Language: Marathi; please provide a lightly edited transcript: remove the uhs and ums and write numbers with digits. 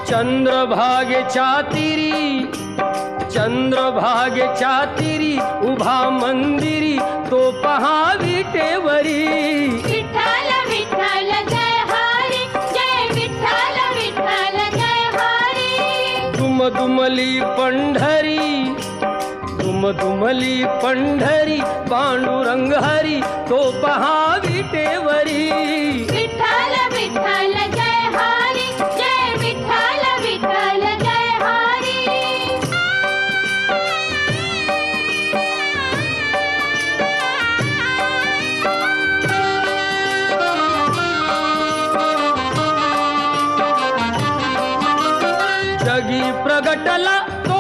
चंद्रभागेच्या तीरी, चंद्रभागेच्या तीरी उभा मंदिरी तो पहा विटेवरी. विठ्ठल विठ्ठल जय हरी, जय विठ्ठल विठ्ठल जय हरी. दुमदुमली पंढरी, दुमदुमली पंढरी पांडुरंग हरी तो पहा विटेवरी. विठ्ठल विठ्ठल जय हरी, जय विठ्ठल विठ्ठल जय हरी. जगी प्रगटला तो